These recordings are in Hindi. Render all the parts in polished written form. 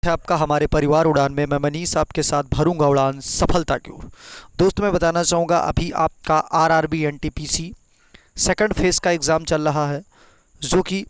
है आपका हमारे परिवार उड़ान में। मैं मनीष आपके साथ भरूंगा उड़ान सफलता की ओर। दोस्त मैं बताना चाहूँगा अभी आपका आरआरबी एनटीपीसी सेकंड फेज़ का एग्ज़ाम चल रहा है, जो कि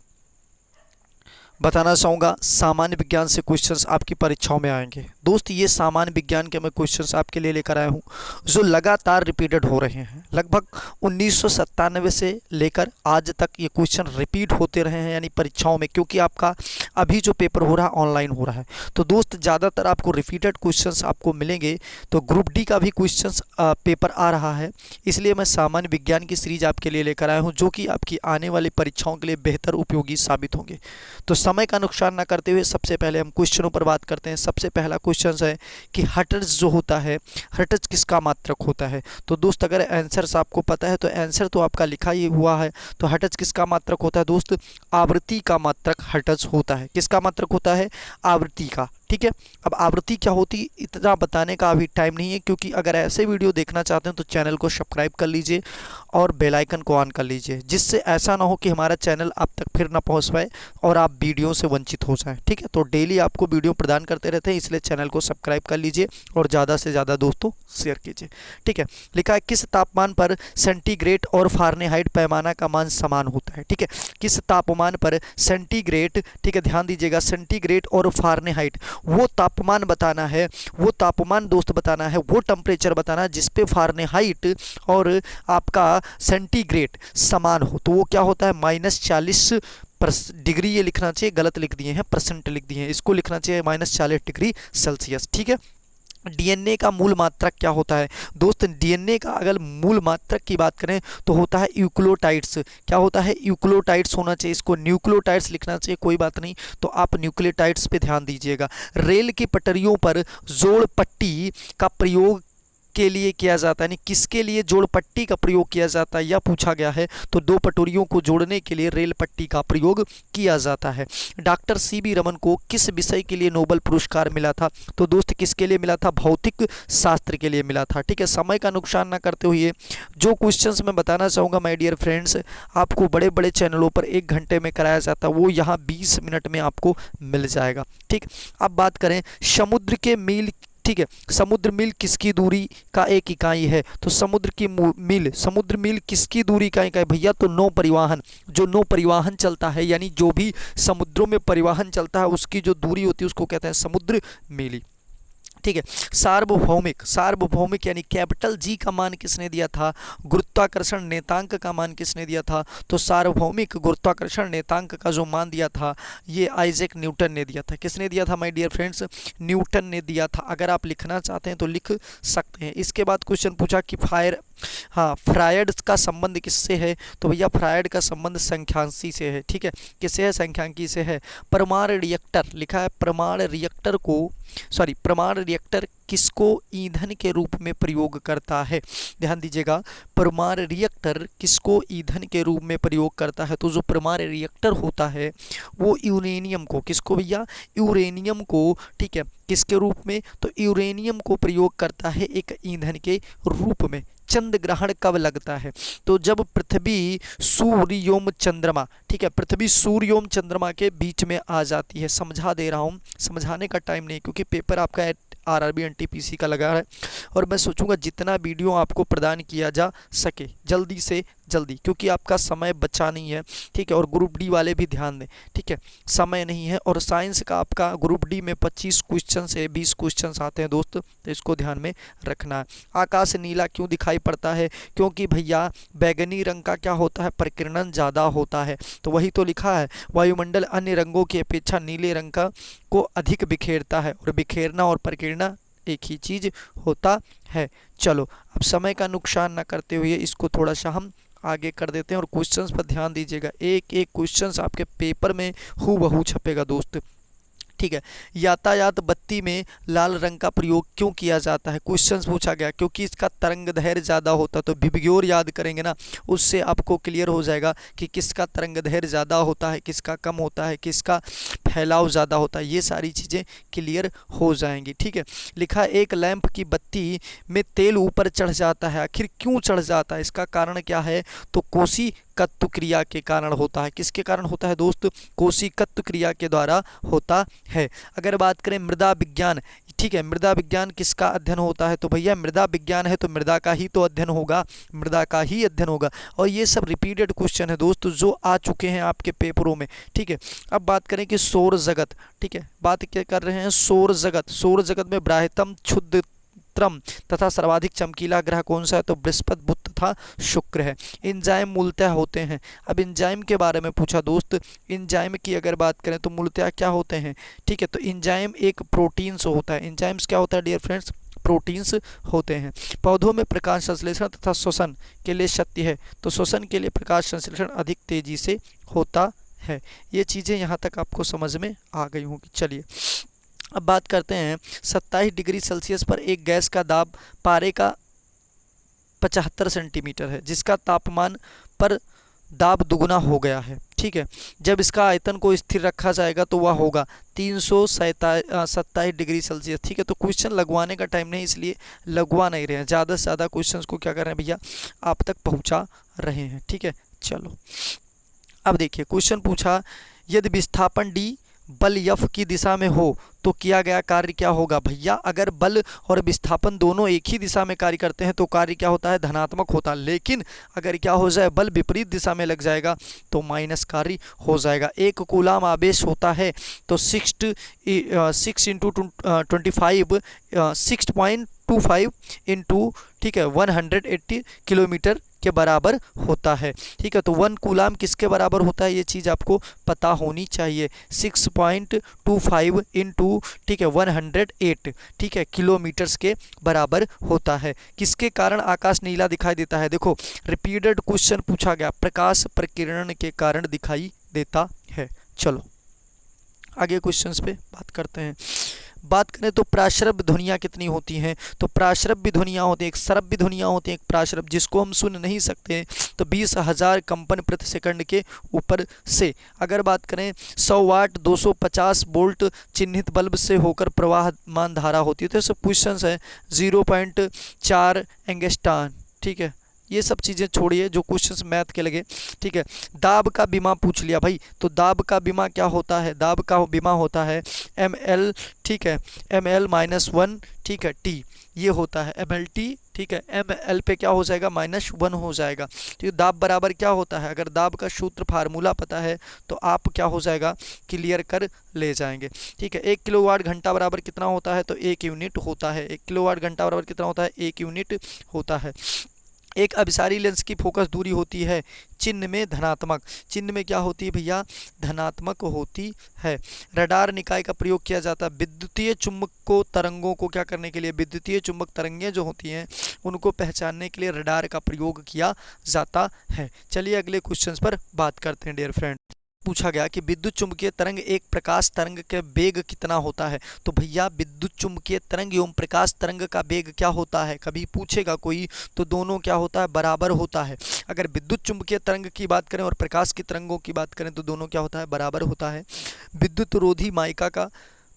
बताना चाहूँगा सामान्य विज्ञान से क्वेश्चंस आपकी परीक्षाओं में आएंगे। दोस्त ये सामान्य विज्ञान के मैं क्वेश्चंस आपके लिए लेकर आया हूँ जो लगातार रिपीटेड हो रहे हैं। लगभग 1997 से लेकर आज तक ये क्वेश्चन रिपीट होते रहे हैं, यानी परीक्षाओं में, क्योंकि आपका अभी जो पेपर हो रहा है ऑनलाइन हो रहा है। तो दोस्त ज़्यादातर आपको रिपीटेड क्वेश्चंस आपको मिलेंगे। तो ग्रुप डी का भी क्वेश्चंस पेपर आ रहा है, इसलिए मैं सामान्य विज्ञान की सीरीज आपके लिए लेकर आया हूँ, जो कि आपकी आने वाली परीक्षाओं के लिए बेहतर उपयोगी साबित होंगे। तो समय का नुकसान ना करते हुए सबसे पहले हम क्वेश्चनों पर बात करते हैं। सबसे पहला क्वेश्चन है कि हर्ट्ज जो होता है, हर्ट्ज किसका मात्रक होता है। तो दोस्त अगर आंसर्स आपको पता है तो आंसर तो आपका लिखा ही हुआ है। तो हर्ट्ज किसका मात्रक होता है दोस्त? आवृत्ति का मात्रक हर्ट्ज होता है। किसका मात्रक होता है? आवृत्ति का। ठीक है, अब आवृत्ति क्या होती इतना बताने का अभी टाइम नहीं है, क्योंकि अगर ऐसे वीडियो देखना चाहते हैं तो चैनल को सब्सक्राइब कर लीजिए और बेल आइकन को ऑन कर लीजिए, जिससे ऐसा ना हो कि हमारा चैनल आप तक फिर ना पहुंच पाए और आप वीडियो से वंचित हो जाएं। ठीक है, तो डेली आपको वीडियो प्रदान करते रहते हैं, इसलिए चैनल को सब्सक्राइब कर लीजिए और ज़्यादा से ज़्यादा दोस्तों शेयर कीजिए। ठीक है, लिखा है किस तापमान पर सेंटीग्रेड और फारेनहाइट पैमाना का मान समान होता है। ठीक है, किस तापमान पर सेंटीग्रेड, ठीक है ध्यान दीजिएगा, सेंटीग्रेड और फारेनहाइट वो तापमान बताना है, वो तापमान दोस्त बताना है, वो टेम्परेचर बताना है जिस पे फारेनहाइट और आपका सेंटीग्रेड समान हो। तो वो क्या होता है? -40 डिग्री। ये लिखना चाहिए, गलत लिख दिए हैं, परसेंट लिख दिए हैं, इसको लिखना चाहिए -40 डिग्री सेल्सियस। ठीक है, डीएनए का मूल मात्रक क्या होता है दोस्त? डीएनए का अगर मूल मात्रक की बात करें तो होता है यूक्लियोटाइड्स। क्या होता है? यूक्लियोटाइड्स होना चाहिए, इसको न्यूक्लियोटाइड्स लिखना चाहिए, कोई बात नहीं। तो आप न्यूक्लियोटाइड्स पे ध्यान दीजिएगा। रेल की पटरियों पर जोड़ पट्टी का प्रयोग के लिए किया जाता है, यानी किसके लिए जोड़ पट्टी का प्रयोग किया जाता है यह पूछा गया है। तो दो पटरियों को जोड़ने के लिए रेल पट्टी का प्रयोग किया जाता है। डॉक्टर सीवी रमन को किस विषय के लिए नोबेल पुरस्कार मिला था? तो दोस्त किसके लिए मिला था? भौतिक शास्त्र के लिए मिला था। ठीक है, समय का नुकसान ना करते हुए जो क्वेश्चंस मैं बताना चाहूँगा माय डियर फ्रेंड्स, आपको बड़े बड़े चैनलों पर 1 घंटे में कराया जाता है, वो यहाँ 20 मिनट में आपको मिल जाएगा। ठीक, अब बात करें समुद्र के मील। ठीक है, समुद्र मील किसकी दूरी का एक इकाई है? तो समुद्र मील किसकी दूरी का इकाई भैया? तो नौ परिवहन, जो नौ परिवहन चलता है, यानी जो भी समुद्रों में परिवहन चलता है उसकी जो दूरी होती है उसको कहते हैं समुद्र मील। ठीक है, सार्वभौमिक यानी कैपिटल जी का मान किसने दिया था? गुरुत्वाकर्षण नेतांक का मान किसने दिया था? तो सार्वभौमिक गुरुत्वाकर्षण नेतांक का जो मान दिया था ये आइजैक न्यूटन ने दिया था। किसने दिया था माय डियर फ्रेंड्स? न्यूटन ने दिया था। अगर आप लिखना चाहते हैं तो लिख सकते हैं। इसके बाद क्वेश्चन पूछा कि फ्रायड का संबंध किससे है? तो भैया फ्रायड का संबंध संख्यांकी से है। ठीक है, किससे है? संख्यांकी से है। परमाणु रिएक्टर लिखा है, परमाणु रिएक्टर किसको ईंधन के रूप में प्रयोग करता है? ध्यान दीजिएगा, परमाणु रिएक्टर किसको ईंधन के रूप में प्रयोग करता है? तो जो परमाणु रिएक्टर होता है वो यूरेनियम को, किसको भैया? यूरेनियम को। ठीक है, किसके रूप में? तो यूरेनियम को प्रयोग करता है एक ईंधन के रूप में। चंद्र ग्रहण कब लगता है? तो जब पृथ्वी सूर्य एवं चंद्रमा, ठीक है, पृथ्वी सूर्य एवं चंद्रमा के बीच में आ जाती है। समझा दे रहा हूँ, समझाने का टाइम नहीं, क्योंकि पेपर आपका आरआरबी एनटीपीसी का लगा है और मैं सोचूंगा जितना वीडियो आपको प्रदान किया जा सके जल्दी से जल्दी, क्योंकि आपका समय बचा नहीं है। ठीक है, और ग्रुप डी वाले भी ध्यान दें। ठीक है, समय नहीं है। और साइंस का आपका ग्रुप डी में 25 क्वेश्चन से 20 क्वेश्चन आते हैं दोस्त, तो इसको ध्यान में रखना है। आकाश नीला क्यों दिखाई पड़ता है? क्योंकि भैया बैगनी रंग का क्या होता है? प्रकीर्णन ज़्यादा होता है। तो वही तो लिखा है, वायुमंडल अन्य रंगों की अपेक्षा नीले रंग का को अधिक बिखेरता है, और बिखेरना और प्रकीर्णन एक ही चीज होता है। चलो, अब समय का नुकसान ना करते हुए इसको थोड़ा सा हम आगे कर देते हैं और क्वेश्चंस पर ध्यान दीजिएगा। एक एक क्वेश्चंस आपके पेपर में हूबहू छपेगा दोस्त। ठीक है, यातायात बत्ती में लाल रंग का प्रयोग क्यों किया जाता है? क्वेश्चंस पूछा गया, क्योंकि इसका तरंग दैर्घ्य ज़्यादा होता है। तो विबग्योर याद करेंगे ना, उससे आपको क्लियर हो जाएगा कि किसका तरंग दैर्घ्य ज़्यादा होता है, किसका कम होता है, किसका फैलाव ज़्यादा होता है, ये सारी चीज़ें क्लियर हो जाएंगी। ठीक है, लिखा है एक लैंप की बत्ती में तेल ऊपर चढ़ जाता है, आखिर क्यों चढ़ जाता है? इसका कारण क्या है? तो कोसी कोशिकत्व क्रिया के कारण होता है। किसके कारण होता है दोस्त? कोशिकत्व क्रिया के द्वारा होता है। अगर बात करें मृदा विज्ञान, ठीक है, मृदा विज्ञान किसका अध्ययन होता है? तो भैया मृदा विज्ञान है तो मृदा का ही तो अध्ययन होगा, मृदा का ही अध्ययन होगा। और ये सब रिपीटेड क्वेश्चन है दोस्त जो आ चुके हैं आपके पेपरों में, ठीक है। अब बात करें कि सौर जगत, ठीक है, बात क्या कर रहे हैं? सौर जगत। सौर जगत में बृहत्तम क्षुद्रतम तथा सर्वाधिक चमकीला ग्रह कौन सा है? तो बृहस्पति, बुध तथा शुक्र है। एंजाइम मूलतः होते हैं। अब एंजाइम के बारे में पूछा दोस्त, एंजाइम की अगर बात करें तो मूलतः क्या होते हैं? ठीक है, तो एंजाइम एक प्रोटीन से होता है। एंजाइम्स क्या होता है डियर फ्रेंड्स? प्रोटीन्स होते हैं। पौधों में प्रकाश संश्लेषण तथा श्वसन के लिए शक्ति है, तो श्वसन के लिए प्रकाश संश्लेषण अधिक तेजी से होता है। ये चीज़ें यहाँ तक आपको समझ में आ गई होंगी। चलिए अब बात करते हैं 27 डिग्री सेल्सियस पर एक गैस का दाब पारे का 75 सेंटीमीटर है, जिसका तापमान पर दाब दुगुना हो गया है, ठीक है। जब इसका आयतन को स्थिर रखा जाएगा तो वह होगा 327 डिग्री सेल्सियस, ठीक है। तो क्वेश्चन लगवाने का टाइम नहीं, इसलिए लगवा नहीं रहे हैं, ज़्यादा से ज़्यादा क्वेश्चंस को क्या कर रहे हैं भैया? आप तक पहुंचा रहे हैं, ठीक है। चलो अब देखिए क्वेश्चन पूछा, यदि विस्थापन डी बल यफ की दिशा में हो तो किया गया कार्य क्या होगा? भैया अगर बल और विस्थापन दोनों एक ही दिशा में कार्य करते हैं तो कार्य क्या होता है? धनात्मक होता है। लेकिन अगर क्या हो जाए, बल विपरीत दिशा में लग जाएगा तो माइनस कार्य हो जाएगा। एक कूलाम आवेश होता है तो 6 इंटू 25 6.25 इंटू, ठीक है, 180 किलोमीटर के बराबर होता है, ठीक है। तो 1 कूलाम किसके बराबर होता है? ये चीज़ आपको पता होनी चाहिए। 6.25 इंटू, ठीक है, 108, ठीक है, किलोमीटर्स के बराबर होता है। किसके कारण आकाश नीला दिखाई देता है? देखो रिपीटेड क्वेश्चन पूछा गया, प्रकाश प्रकीर्णन के कारण दिखाई देता है। चलो आगे क्वेश्चंस पे बात करते हैं। बात करें तो प्राश्रव्य ध्वनियाँ कितनी होती हैं? तो प्राश्रव्य ध्वनियाँ होती हैं, एक श्रव्य ध्वनियाँ होती हैं, एक प्राश्रव्य, जिसको हम सुन नहीं सकते, तो 20,000 कंपन प्रति सेकंड के ऊपर से। अगर बात करें 100 वाट 250 वोल्ट चिन्हित बल्ब से होकर प्रवाहमान धारा होती है, तो सब क्वेश्चन है 0.4 एंगस्ट्रॉम, ठीक है। ये सब चीज़ें छोड़िए जो क्वेश्चंस मैथ के लगे, ठीक है। दाब का बीमा पूछ लिया भाई, तो दाब का बीमा क्या होता है? दाब का बीमा होता है ml, ठीक है, ml-1, ठीक है, t, ये होता है mlt, ठीक है। ml पे क्या हो जाएगा? -1 हो जाएगा। तो दाब बराबर क्या होता है? अगर दाब का सूत्र फार्मूला पता है तो आप क्या हो जाएगा? क्लियर कर ले जाएंगे, ठीक है। 1 किलोवाट घंटा बराबर कितना होता है? तो 1 यूनिट होता है। 1 किलोवाट घंटा बराबर कितना होता है? 1 यूनिट होता है। एक अभिसारी लेंस की फोकस दूरी होती है चिन्ह में धनात्मक, चिन्ह में क्या होती है भैया? धनात्मक होती है। रडार निकाय का प्रयोग किया जाता है विद्युतीय चुंबक तरंगों को क्या करने के लिए? विद्युतीय चुंबक तरंगें जो होती हैं उनको पहचानने के लिए रडार का प्रयोग किया जाता है। चलिए अगले क्वेश्चन पर बात करते हैं डियर फ्रेंड। पूछा गया कि विद्युत चुंबकीय तरंग एक प्रकाश तरंग के वेग कितना होता है? तो भैया विद्युत चुंबकीय तरंग एवं प्रकाश तरंग का वेग क्या होता है? कभी पूछेगा कोई तो दोनों क्या होता है? बराबर होता है। अगर विद्युत चुंबकीय तरंग की बात करें और प्रकाश की तरंगों की बात करें तो दोनों क्या होता है? बराबर होता है। विद्युत रोधी माइका का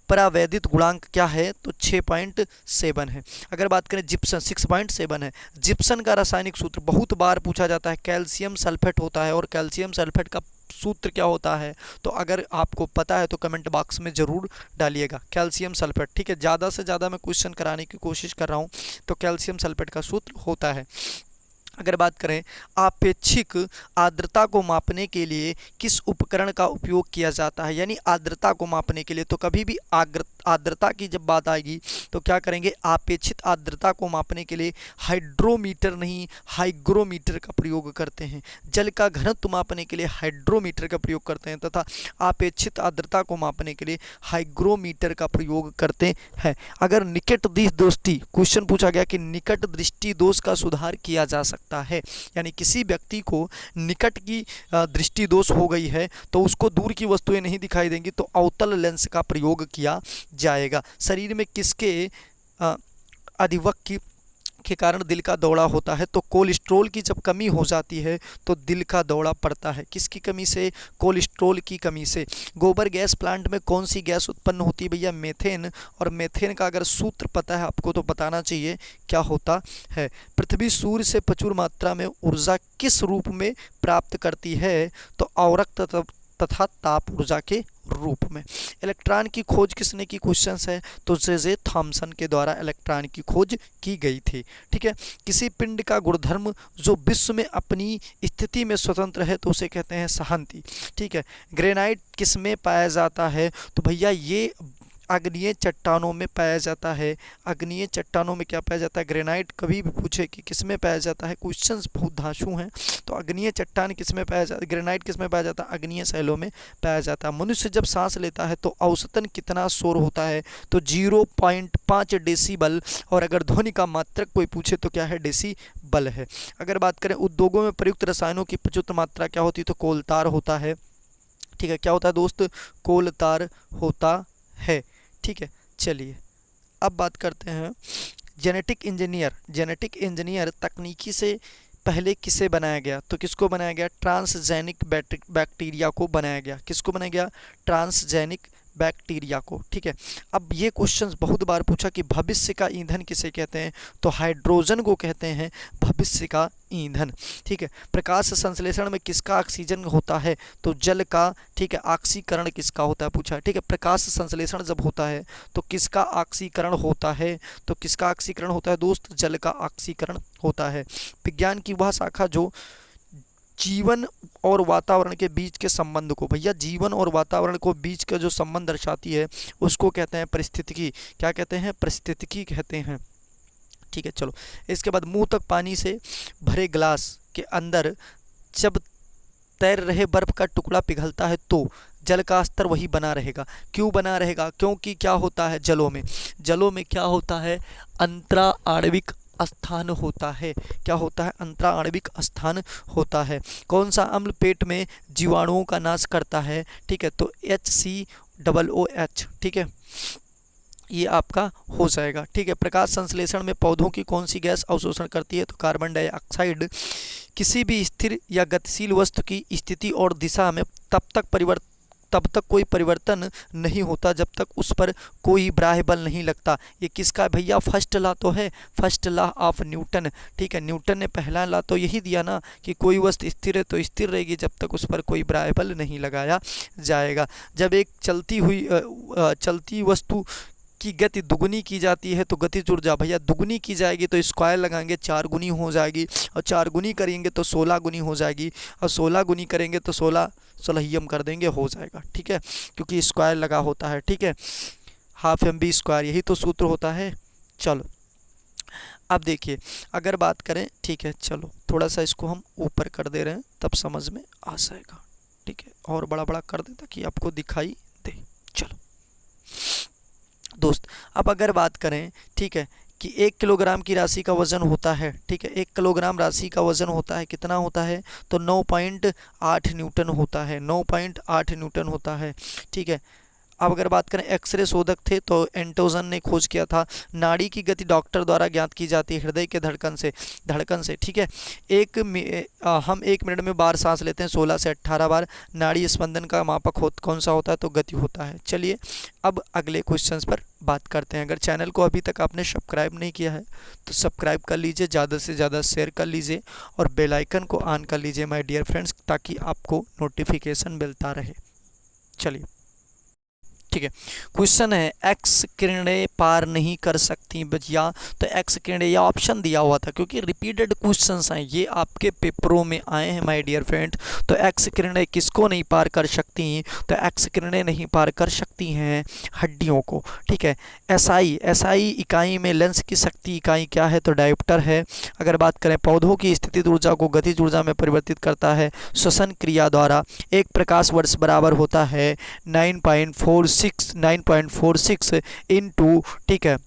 परावैद्युत गुणांक क्या है? तो 6.7 है। अगर बात करें जिप्सन 6.7 है। जिप्सन का रासायनिक सूत्र बहुत बार पूछा जाता है, कैल्शियम सल्फेट होता है। और कैल्शियम सल्फेट का सूत्र क्या होता है? तो अगर आपको पता है तो कमेंट बॉक्स में ज़रूर डालिएगा, कैल्शियम सल्फेट, ठीक है। ज़्यादा से ज़्यादा मैं क्वेश्चन कराने की कोशिश कर रहा हूँ, तो कैल्शियम सल्फेट का सूत्र होता है। अगर बात करें आपेक्षिक आर्द्रता को मापने के लिए किस उपकरण का उपयोग किया जाता है? यानी आर्द्रता को मापने के लिए, तो कभी भी आर्द्रता की जब बात आएगी तो क्या करेंगे? आपेक्षित आर्द्रता को मापने के लिए हाइड्रोमीटर नहीं हाइग्रोमीटर का प्रयोग करते हैं। जल का घनत्व मापने के लिए हाइड्रोमीटर का प्रयोग करते हैं तथा आपेक्षित आर्द्रता को मापने के लिए हाइग्रोमीटर का प्रयोग करते हैं। अगर निकट दृष्टि, क्वेश्चन पूछा गया कि निकट दृष्टि दोष का सुधार किया जा सकता है, यानी किसी व्यक्ति को निकट की दृष्टि दोष हो गई है तो उसको दूर की वस्तुएं नहीं दिखाई देंगी, तो अवतल लेंस का प्रयोग किया जाएगा। शरीर में किसके अधिवक की के कारण दिल का दौरा होता है। तो कोलेस्ट्रॉल की जब कमी हो जाती है तो दिल का दौरा पड़ता है। किसकी कमी से? कोलेस्ट्रॉल की कमी से। गोबर गैस प्लांट में कौन सी गैस उत्पन्न होती है भैया? मेथेन। और मेथेन का अगर सूत्र पता है आपको तो बताना चाहिए क्या होता है। पृथ्वी सूर्य से प्रचुर मात्रा में ऊर्जा किस रूप में प्राप्त करती है? तो अवरक्त तथा ताप ऊर्जा के रूप में। इलेक्ट्रॉन की खोज किसने की? क्वेश्चंस है तो जे थॉमसन के द्वारा इलेक्ट्रॉन की खोज की गई थी। ठीक है। किसी पिंड का गुणधर्म जो विश्व में अपनी स्थिति में स्वतंत्र है तो उसे कहते हैं शांति। ठीक है। ग्रेनाइट किस में पाया जाता है? तो भैया ये अग्नीय चट्टानों में पाया जाता है। अग्नीय चट्टानों में क्या पाया जाता है? ग्रेनाइट। कभी भी पूछे कि किस में पाया जाता है, क्वेश्चंस बहुत धांसू हैं। तो अग्नीय चट्टान किस में पाया जाता है? ग्रेनाइट किस में पाया जाता है? अग्नीय शैलों में पाया जाता है। मनुष्य जब सांस लेता है तो औसतन कितना शोर होता है? तो 0.5 डेसीबल। और अगर ध्वनि का मात्रक कोई पूछे तो क्या है? डेसीबल है। अगर बात करें उद्योगों में प्रयुक्त रसायनों की प्रचुर मात्रा क्या होती है? तो कोलतार होता है। ठीक है। क्या होता है दोस्त? कोलतार होता है। ठीक है। चलिए अब बात करते हैं जेनेटिक इंजीनियर। जेनेटिक इंजीनियर तकनीकी से पहले किसे बनाया गया? तो किसको बनाया गया? ट्रांसजेनिक बैक्टीरिया को बनाया गया। किसको बनाया गया? ट्रांसजेनिक बैक्टीरिया को। ठीक है। अब ये क्वेश्चंस बहुत बार पूछा कि भविष्य का ईंधन किसे कहते हैं? तो हाइड्रोजन को कहते हैं भविष्य का ईंधन। ठीक है। प्रकाश संश्लेषण में किसका ऑक्सीजन होता है? तो जल का। ठीक है। ऑक्सीकरण किसका होता है पूछा। ठीक है। प्रकाश संश्लेषण जब होता है तो किसका ऑक्सीकरण होता है? तो किसका ऑक्सीकरण होता है दोस्त? जल का ऑक्सीकरण होता है। विज्ञान की वह शाखा जो जीवन और वातावरण के बीच के संबंध को, भैया जीवन और वातावरण को बीच का जो संबंध दर्शाती है उसको कहते हैं पारिस्थितिकी। क्या कहते हैं? पारिस्थितिकी कहते हैं। ठीक है। चलो इसके बाद मुंह तक पानी से भरे गिलास के अंदर जब तैर रहे बर्फ का टुकड़ा पिघलता है तो जल का स्तर वही बना रहेगा। क्यों बना रहेगा? क्योंकि क्या होता है जलों में क्या होता है? अंतरा आणविक स्थान होता है। क्या होता है? अंतरा आणविक स्थान होता है। कौन सा अम्ल पेट में जीवाणुओं का नाश करता है? ठीक है। तो HCOOH। ठीक है। ये आपका हो जाएगा। ठीक है। प्रकाश संश्लेषण में पौधों की कौन सी गैस अवशोषण करती है? तो कार्बन डाइऑक्साइड। किसी भी स्थिर या गतिशील वस्तु की स्थिति और दिशा में तब तक कोई परिवर्तन नहीं होता जब तक उस पर कोई बाह्य बल नहीं लगता। ये किसका भैया? फर्स्ट लॉ तो है, फर्स्ट लॉ ऑफ न्यूटन। ठीक है। न्यूटन ने पहला लॉ तो यही दिया ना कि कोई वस्तु स्थिर है तो स्थिर रहेगी जब तक उस पर कोई बाह्य बल नहीं लगाया जाएगा। जब एक चलती वस्तु की गति दुगुनी की जाती है तो गतिज ऊर्जा भैया दुगुनी की जाएगी तो स्क्वायर लगाएंगे 4 गुनी हो जाएगी, और 4 गुनी करेंगे तो 16 गुनी हो जाएगी, और 16 गुनी करेंगे तो 16 कर देंगे, हो जाएगा। ठीक है। क्योंकि स्क्वायर लगा होता है। ठीक है। हाफ एम बी स्क्वायर, यही तो सूत्र होता है। चलो अब देखिए अगर बात करें। ठीक है। चलो थोड़ा सा इसको हम ऊपर कर दे रहे हैं तब समझ में आ जाएगा। ठीक है। और बड़ा बड़ा कर दे ताकि आपको दिखाई दे। चलो दोस्त अब अगर बात करें, ठीक है, कि 1 किलोग्राम की राशि का वजन होता है। ठीक है। 1 किलोग्राम राशि का वजन होता है, कितना होता है? तो 9.8 न्यूटन होता है। 9.8 न्यूटन होता है। ठीक है। अब अगर बात करें एक्सरे शोधक थे तो एंटोजन ने खोज किया था। नाड़ी की गति डॉक्टर द्वारा ज्ञात की जाती है हृदय के धड़कन से। ठीक है। हम 1 मिनट में बार सांस लेते हैं 16 से 18 बार। नाड़ी स्पंदन का मापक कौन सा होता है? तो गति होता है। चलिए अब अगले क्वेश्चंस पर बात करते हैं। अगर चैनल को अभी तक आपने सब्सक्राइब नहीं किया है तो सब्सक्राइब कर लीजिए, ज़्यादा से ज़्यादा शेयर कर लीजिए और बेल आइकन को ऑन कर लीजिए माय डियर फ्रेंड्स, ताकि आपको नोटिफिकेशन मिलता रहे। चलिए ठीक है। क्वेश्चन है एक्स किरणें पार नहीं कर सकती भैया। तो एक्स किरणें यह ऑप्शन दिया हुआ था क्योंकि रिपीटेड क्वेश्चंस हैं, ये आपके पेपरों में आए हैं माय डियर फ्रेंड। तो एक्स किरणें किसको नहीं पार कर सकती? तो एक्स किरणें नहीं पार कर सकती हैं हड्डियों को। ठीक है। एसआई इकाई में लेंस की शक्ति इकाई क्या है? तो डायोप्टर है। अगर बात करें पौधों की स्थितिज ऊर्जा को गतिज ऊर्जा में परिवर्तित करता है श्वसन क्रिया द्वारा। एक प्रकाश वर्ष बराबर होता है 9.46 इंटू, ठीक है,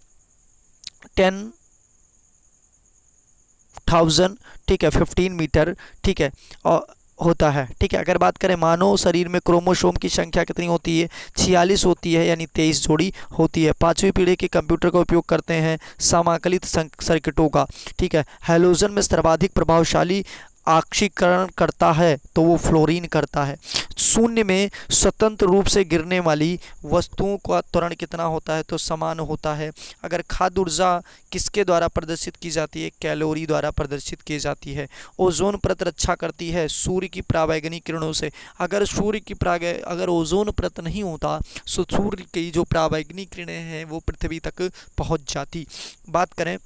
10,000, ठीक है, 15 मीटर। ठीक है। और होता है। ठीक है, अगर बात करें मानव शरीर में क्रोमोसोम की संख्या कितनी होती है, 46 होती है, यानी 23 जोड़ी होती है। पांचवी पीढ़ी के कंप्यूटर का उपयोग करते हैं समाकलित सर्किटों का। ठीक है, हैलोजन में सर्वाधिक प्रभावशाली ऑक्सीकरण करता है तो वो फ्लोरीन करता है। शून्य में स्वतंत्र रूप से गिरने वाली वस्तुओं का त्वरण कितना होता है, तो समान होता है। अगर खाद्य ऊर्जा किसके द्वारा प्रदर्शित की जाती है, कैलोरी द्वारा प्रदर्शित की जाती है। ओजोन परत रक्षा करती है सूर्य की पराबैंगनी किरणों से। अगर ओजोन परत नहीं होता तो सूर्य की जो पराबैंगनी किरणें हैं वो पृथ्वी तक पहुंच जाती। बात करें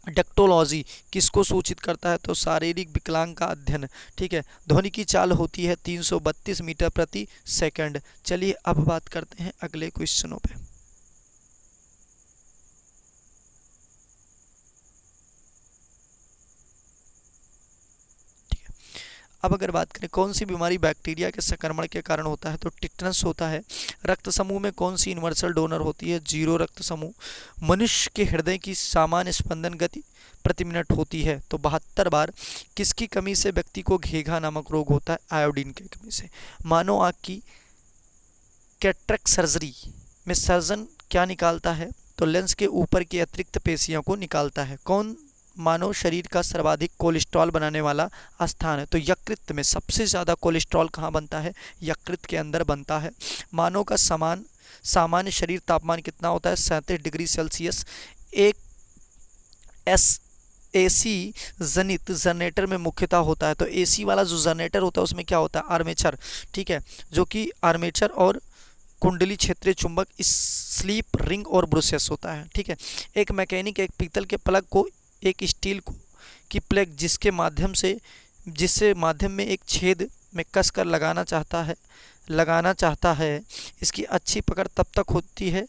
डेक्टोलॉजी किसको सूचित करता है, तो शारीरिक विकलांग का अध्ययन। ठीक है, ध्वनि की चाल होती है 332 मीटर प्रति सेकंड। चलिए अब बात करते हैं अगले क्वेश्चनों पे। अब अगर बात करें कौन सी बीमारी बैक्टीरिया के संक्रमण के कारण होता है, तो टिटनस होता है। रक्त समूह में कौन सी यूनिवर्सल डोनर होती है, जीरो रक्त समूह। मनुष्य के हृदय की सामान्य स्पंदन गति प्रति मिनट होती है तो 72 बार। किसकी कमी से व्यक्ति को घेघा नामक रोग होता है, आयोडीन की कमी से। मानव आँख की कैटरेक्ट सर्जरी में सर्जन क्या निकालता है, तो लेंस के ऊपर की अतिरिक्त पेशियों को निकालता है। कौन मानव शरीर का सर्वाधिक कोलेस्ट्रॉल बनाने वाला स्थान है, तो यकृत में सबसे ज़्यादा कोलेस्ट्रॉल कहाँ बनता है, यकृत के अंदर बनता है। मानव का सामान्य शरीर तापमान कितना होता है, 37 डिग्री सेल्सियस। एक एसी जनित जनरेटर में मुख्यतः होता है, तो एसी वाला जो जनरेटर होता है उसमें क्या होता है, आर्मेचर। ठीक है, जो कि आर्मेचर और कुंडली क्षेत्रीय चुंबक, स्लीप रिंग और ब्रुशेस होता है। ठीक है, एक मैकेनिक एक पीतल के प्लग को एक स्टील को की प्लग जिसके माध्यम में एक छेद में कसकर लगाना चाहता है, इसकी अच्छी पकड़ तब तक होती है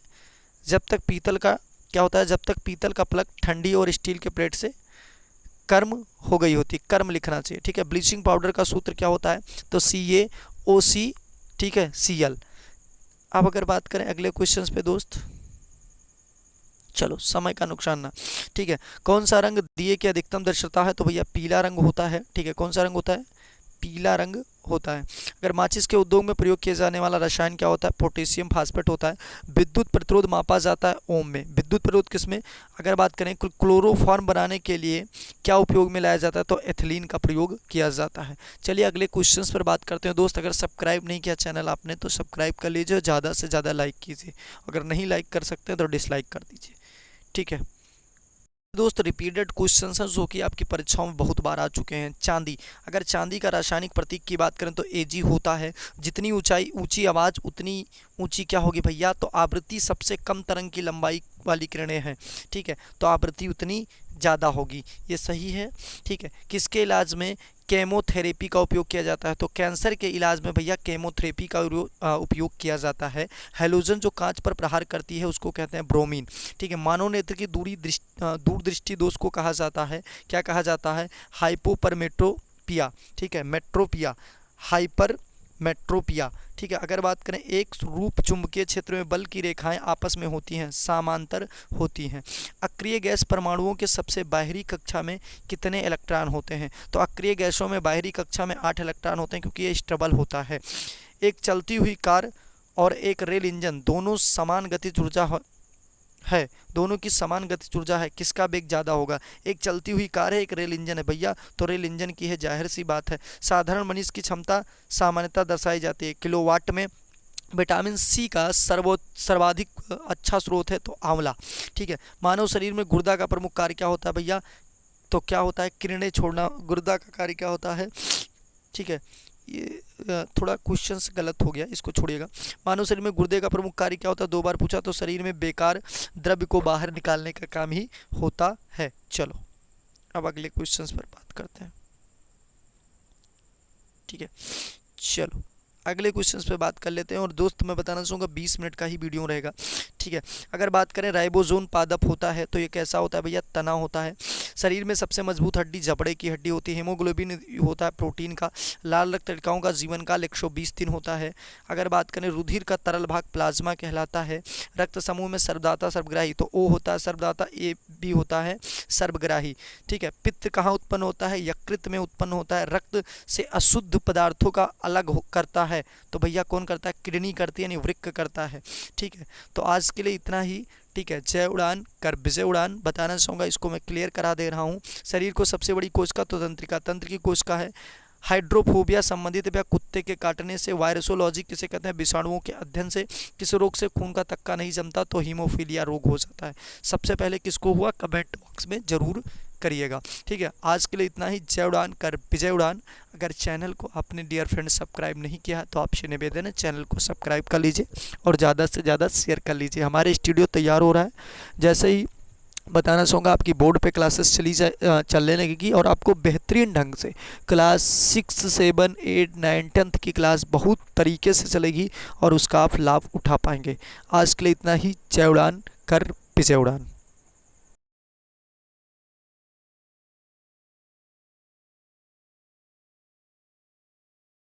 जब तक पीतल का क्या होता है, जब तक पीतल का प्लग ठंडी और स्टील के प्लेट से कर्म हो गई होती। कर्म लिखना चाहिए। ठीक है, ब्लीचिंग पाउडर का सूत्र क्या होता है, तो CaOC। ठीक है, Cl। अब अगर बात करें अगले क्वेश्चंस पे दोस्त, चलो समय का नुकसान ना। ठीक है, कौन सा रंग दिए की अधिकतम दर्शाता है, तो भैया पीला रंग होता है। ठीक है, कौन सा रंग होता है, पीला रंग होता है। अगर माचिस के उद्योग में प्रयोग किया जाने वाला रसायन क्या होता है, पोटेशियम फास्फेट होता है। विद्युत प्रतिरोध मापा जाता है ओम में। विद्युत प्रतिरोध किस में, अगर बात करें क्लोरोफॉर्म बनाने के लिए क्या उपयोग में लाया जाता है, तो एथिलीन का प्रयोग किया जाता है। चलिए अगले क्वेश्चंस पर बात करते हैं दोस्त। अगर सब्सक्राइब नहीं किया चैनल आपने तो सब्सक्राइब कर लीजिए, ज़्यादा से ज़्यादा लाइक कीजिए। अगर नहीं लाइक कर सकते तो डिसलाइक कर दीजिए। ठीक है दोस्त, रिपीटेड क्वेश्चंस हैं जो कि आपकी परीक्षाओं में बहुत बार आ चुके हैं। चांदी, अगर चांदी का रासायनिक प्रतीक की बात करें तो Ag होता है। जितनी ऊंची आवाज़ उतनी ऊंची क्या होगी भैया, तो आवृत्ति सबसे कम तरंग की लंबाई वाली किरणें हैं। ठीक है, तो आवृत्ति उतनी ज़्यादा होगी, ये सही है। ठीक है, किसके इलाज में केमोथेरेपी का उपयोग किया जाता है, तो कैंसर के इलाज में भैया केमोथेरेपी का उपयोग किया जाता है। हैलोजन जो कांच पर प्रहार करती है उसको कहते हैं ब्रोमीन। ठीक है, मानव नेत्र की दूरदृष्टि दोष को कहा जाता है, क्या कहा जाता है, हाइपोपरमेट्रोपिया। ठीक है, मेट्रोपिया, हाइपरमेट्रोपिया। ठीक है, अगर बात करें एक रूप चुंबकीय क्षेत्र में बल की रेखाएं आपस में होती हैं, समांतर होती हैं। अक्रिय गैस परमाणुओं के सबसे बाहरी कक्षा में कितने इलेक्ट्रॉन होते हैं, तो अक्रिय गैसों में बाहरी कक्षा में 8 इलेक्ट्रॉन होते हैं क्योंकि ये स्टेबल होता है। एक चलती हुई कार और एक रेल इंजन दोनों समान गतिज ऊर्जा है, दोनों की समान गतिज ऊर्जा है, किसका वेग ज़्यादा होगा, एक चलती हुई कार है एक रेल इंजन है भैया, तो रेल इंजन की है, जाहिर सी बात है। साधारण मनुष्य की क्षमता सामान्यतः दर्शाई जाती है किलोवाट में। विटामिन सी का सर्वाधिक अच्छा स्रोत है तो आंवला। ठीक है, मानव शरीर में गुर्दा का प्रमुख कार्य क्या होता है भैया, तो क्या होता है, किरणें छोड़ना। गुर्दा का कार्य क्या होता है, ठीक है, ये थोड़ा क्वेश्चन गलत हो गया, इसको छोड़िएगा। मानव शरीर में गुर्दे का प्रमुख कार्य क्या होता है, 2 बार पूछा, तो शरीर में बेकार द्रव्य को बाहर निकालने का काम ही होता है। चलो अब अगले क्वेश्चंस पर बात करते हैं। ठीक है, चलो अगले क्वेश्चंस पे बात कर लेते हैं। और दोस्त मैं बताना चाहूँगा 20 मिनट का ही वीडियो रहेगा। ठीक है, अगर बात करें राइबोसोम पादप होता है तो ये कैसा होता है भैया, तना होता है। शरीर में सबसे मजबूत हड्डी जबड़े की हड्डी होती है। हीमोग्लोबिन होता है प्रोटीन का। लाल रक्त तड़िकाओं का जीवन काल 120 दिन होता है। अगर बात करें रुधिर का तरल भाग प्लाज्मा कहलाता है। रक्त समूह में सर्वदाता सर्वग्राही, तो ओ होता है सर्वदाता, ए भी होता है सर्वग्राही। ठीक है। पित्त कहाँ उत्पन्न होता है? यकृत में उत्पन्न होता है। रक्त से अशुद्ध पदार्थों का अलग करता है, तो भैया कौन करता है? किडनी करती है, यानी वृक्क करता है। ठीक है। तो आज के लिए इतना ही। ठीक है। जय उड़ान कर विजय उड़ान। बताना चाहूँगा, इसको मैं क्लियर करा दे रहा हूँ। शरीर को सबसे बड़ी कोशिका तो तंत्रिका, तंत्र की कोशिका है। हाइड्रोफोबिया संबंधित या कुत्ते के काटने से, वायरसोलॉजी किसे कहते हैं? विषाणुओं के अध्ययन से। किस रोग से खून का थक्का नहीं जमता? तो हीमोफीलिया रोग हो जाता है। सबसे पहले किसको हुआ? कमेंट बॉक्स में जरूर करिएगा। ठीक है। आज के लिए इतना ही। जय उड़ान कर विजय उड़ान। अगर चैनल को अपने डियर फ्रेंड सब्सक्राइब नहीं किया है तो आपसे निवेदन है चैनल को सब्सक्राइब कर लीजिए और ज़्यादा से ज़्यादा शेयर कर लीजिए। हमारे स्टूडियो तैयार हो रहा है। जैसे ही बताना चाहूँगा, आपकी बोर्ड पे क्लासेस चलने लगेगी और आपको बेहतरीन ढंग से क्लास 6, 7, 8, 9, 10th की क्लास बहुत तरीके से चलेगी और उसका आप लाभ उठा पाएंगे। आज के लिए इतना ही। जय उड़ान कर विजय उड़ान।